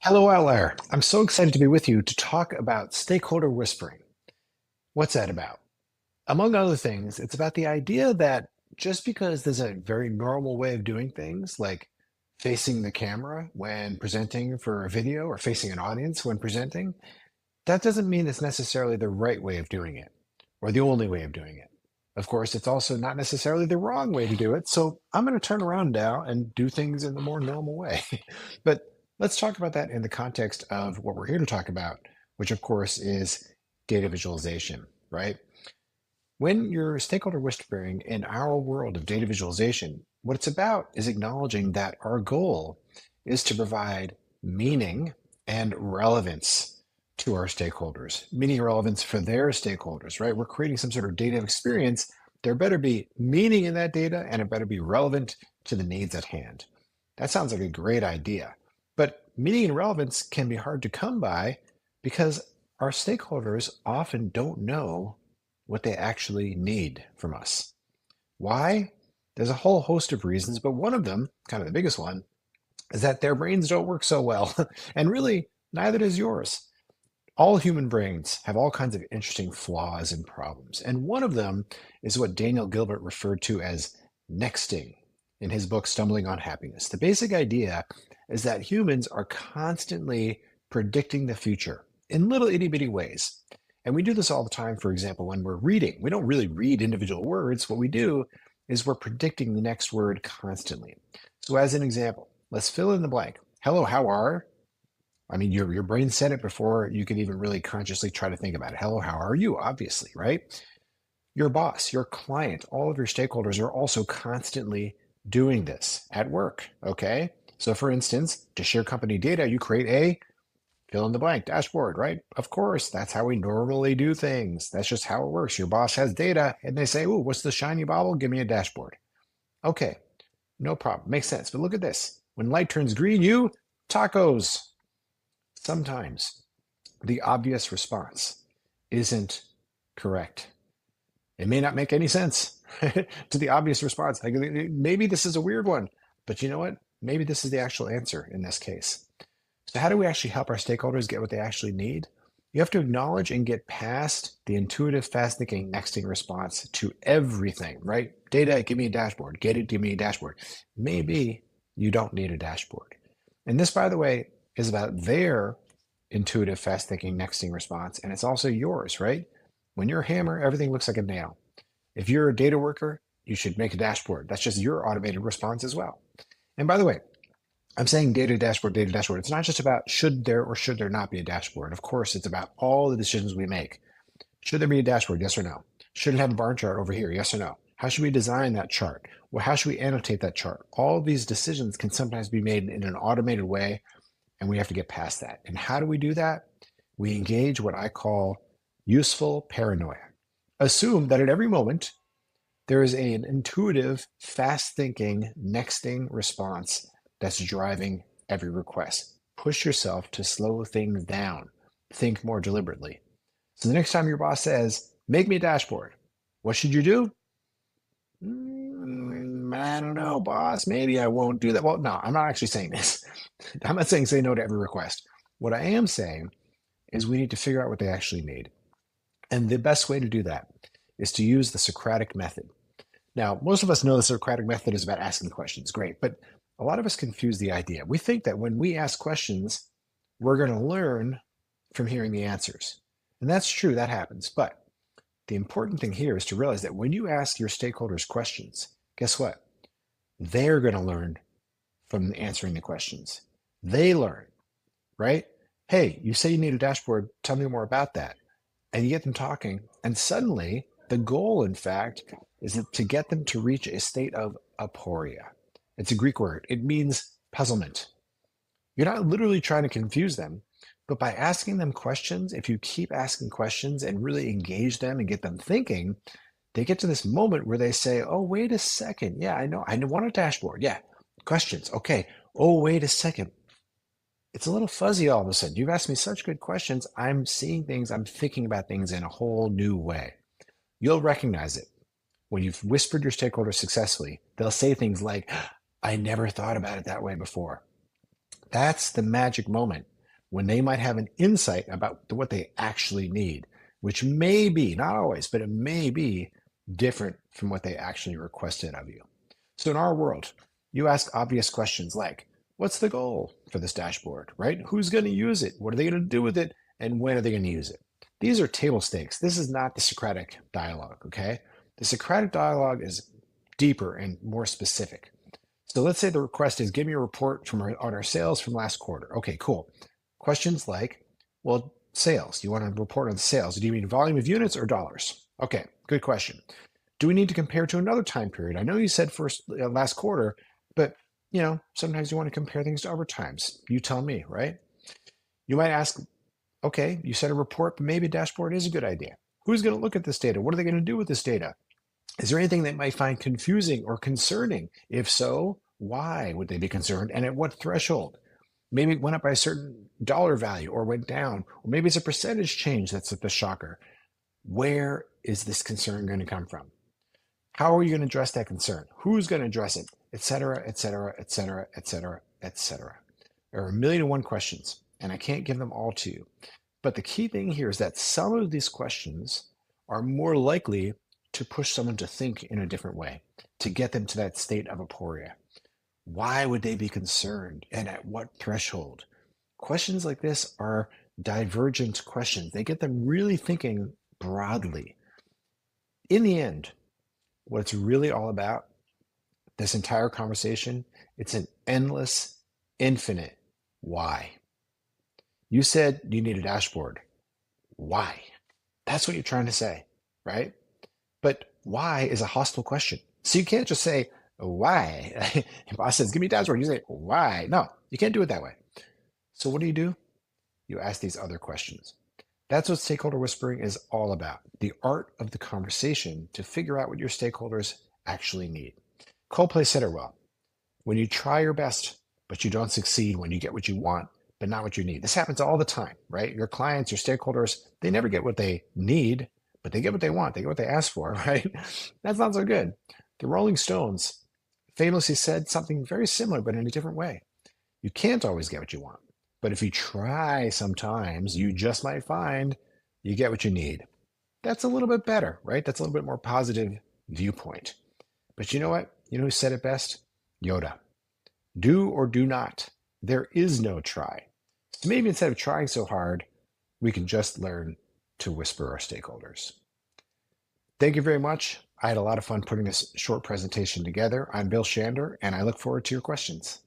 Hello, Outlier. I'm so excited to be with you to talk about stakeholder whispering. What's that about? Among other things, it's about the idea that just because there's a very normal way of doing things, like facing the camera when presenting for a video or facing an audience when presenting, that doesn't mean it's necessarily the right way of doing it or the only way of doing it. Of course, it's also not necessarily the wrong way to do it. So I'm going to turn around now and do things in the more normal way. But let's talk about that in the context of what we're here to talk about, which of course is data visualization, right? When you're stakeholder whispering in our world of data visualization, what it's about is acknowledging that our goal is to provide meaning and relevance to our stakeholders, meaning and relevance for their stakeholders, right? We're creating some sort of data experience. There better be meaning in that data and it better be relevant to the needs at hand. That sounds like a great idea. But meaning and relevance can be hard to come by because our stakeholders often don't know what they actually need from us. Why? There's a whole host of reasons, but one of them, kind of the biggest one, is that their brains don't work so well. And really, neither does yours. All human brains have all kinds of interesting flaws and problems. And one of them is what Daniel Gilbert referred to as nexting in his book, Stumbling on Happiness. The basic idea is that humans are constantly predicting the future in little itty bitty ways. And we do this all the time, for example, when we're reading. We don't really read individual words. What we do is we're predicting the next word constantly. So, as an example, let's fill in the blank. Hello, how are? I mean, your brain said it before you could even really consciously try to think about it. Hello, how are you? Obviously, right? Your boss, your client, all of your stakeholders are also constantly doing this at work. Okay. So, for instance, to share company data, you create a fill in the blank dashboard, right? Of course, that's how we normally do things. That's just how it works. Your boss has data and they say, "Ooh, what's the shiny bauble? Give me a dashboard." Okay, no problem. Makes sense. But look at this. When light turns green, you tacos. Sometimes the obvious response isn't correct. It may not make any sense to the obvious response. Like maybe this is a weird one, but you know what? Maybe this is the actual answer in this case. So, how do we actually help our stakeholders get what they actually need? You have to acknowledge and get past the intuitive, fast thinking, nexting response to everything, right? Data, give me a dashboard. Get it, give me a dashboard. Maybe you don't need a dashboard. And this, by the way, is about their intuitive, fast thinking, nexting response. And it's also yours, right? When you're a hammer, everything looks like a nail. If you're a data worker, you should make a dashboard. That's just your automated response as well. And by the way, I'm saying data dashboard, data dashboard. It's not just about should there or should there not be a dashboard. Of course, it's about all the decisions we make. Should there be a dashboard? Yes or no? Should it have a bar chart over here? Yes or no? How should we design that chart? Well, how should we annotate that chart? All of these decisions can sometimes be made in an automated way, and we have to get past that. And how do we do that? We engage what I call useful paranoia. Assume that at every moment, there is an intuitive, fast thinking, nexting response that's driving every request. Push yourself to slow things down. Think more deliberately. So the next time your boss says, make me a dashboard, what should you do? I don't know, boss. Maybe I won't do that. Well, no, I'm not actually saying this. I'm not saying say no to every request. What I am saying is we need to figure out what they actually need. And the best way to do that is to use the Socratic method. Now, most of us know the Socratic method is about asking questions. Great. But a lot of us confuse the idea. We think that when we ask questions, we're going to learn from hearing the answers. And that's true, that happens. But the important thing here is to realize that when you ask your stakeholders questions, guess what? They're going to learn from answering the questions. They learn, right? Hey, you say you need a dashboard. Tell me more about that. And you get them talking. And suddenly, the goal, in fact, is to get them to reach a state of aporia. It's a Greek word. It means puzzlement. You're not literally trying to confuse them, but by asking them questions, if you keep asking questions and really engage them and get them thinking, they get to this moment where they say, oh, wait a second. Yeah, I know. I want a dashboard. Yeah. Questions. Okay. Oh, wait a second. It's a little fuzzy all of a sudden. You've asked me such good questions. I'm seeing things. I'm thinking about things in a whole new way. You'll recognize it. When you've whispered your stakeholders successfully, they'll say things like, I never thought about it that way before. That's the magic moment when they might have an insight about what they actually need, which may be, not always, but it may be different from what they actually requested of you. So in our world, you ask obvious questions like, what's the goal for this dashboard, right? Who's going to use it? What are they going to do with it? And when are they going to use it? These are table stakes. This is not the Socratic dialogue, okay? The Socratic dialogue is deeper and more specific. So let's say the request is, give me a report on our sales from last quarter. Okay, cool. Questions like, well, sales. You want to report on sales. Do you mean volume of units or dollars? Okay, good question. Do we need to compare to another time period? I know you said last quarter, but sometimes you want to compare things to other times. You tell me, right? You might ask, okay, you said a report, but maybe a dashboard is a good idea. Who's going to look at this data? What are they going to do with this data? Is there anything they might find confusing or concerning? If so, why would they be concerned and at what threshold? Maybe it went up by a certain dollar value or went down, or maybe it's a percentage change that's the shocker. Where is this concern going to come from? How are you going to address that concern? Who's going to address it? Et cetera, et cetera, et cetera, et cetera, et cetera. There are 1,000,001 questions, and I can't give them all to you. But the key thing here is that some of these questions are more likely to push someone to think in a different way, to get them to that state of aporia. Why would they be concerned and at what threshold? Questions like this are divergent questions. They get them really thinking broadly. In the end, what it's really all about, this entire conversation, it's an endless, infinite why. You said you need a dashboard. Why? That's what you're trying to say, right? But why is a hostile question. So you can't just say, why? Your boss says, give me a dashboard. You say, why? No, you can't do it that way. So what do? You ask these other questions. That's what stakeholder whispering is all about. The art of the conversation to figure out what your stakeholders actually need. Coldplay said it well. When you try your best, but you don't succeed when you get what you want, but not what you need. This happens all the time, right? Your clients, your stakeholders, they never get what they need, but they get what they want. They get what they ask for, right? That's not so good. The Rolling Stones famously said something very similar, but in a different way. You can't always get what you want, but if you try sometimes, you just might find you get what you need. That's a little bit better, right? That's a little bit more positive viewpoint. But you know what? You know who said it best? Yoda. Do or do not. There is no try. So maybe instead of trying so hard, we can just learn to whisper our stakeholders. Thank you very much. I had a lot of fun putting this short presentation together. I'm Bill Shander, and I look forward to your questions.